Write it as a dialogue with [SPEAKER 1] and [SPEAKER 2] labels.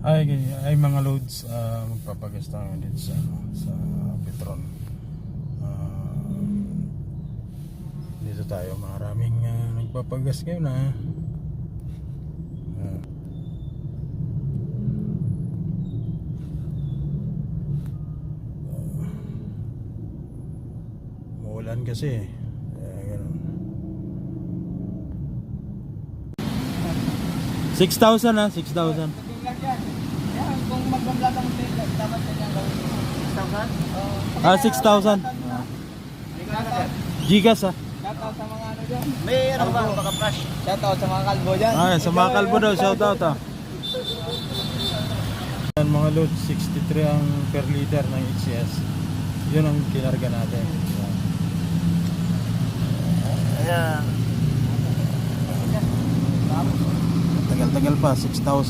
[SPEAKER 1] Ay mga loads, magpapagas tayo dito sa Petron. Dito tayo, maraming nagpapagas ngayon Maulan kasi ganun. 6,000 6,000.
[SPEAKER 2] Kung mag-vlog ang trailer, dapat kanyang gawin.
[SPEAKER 1] 6,000. Gigas
[SPEAKER 2] Shoutout sa mga ano dyan.
[SPEAKER 3] May ano ba? Baka crush.
[SPEAKER 2] Shoutout sa mga kalbo dyan.
[SPEAKER 1] Sa mga kalbo daw, shoutout Yan mga load, 63 ang per liter ng HCS. Yun ang kinarga natin.
[SPEAKER 3] Ayan.
[SPEAKER 1] Tagal-tagal pa, 6,000.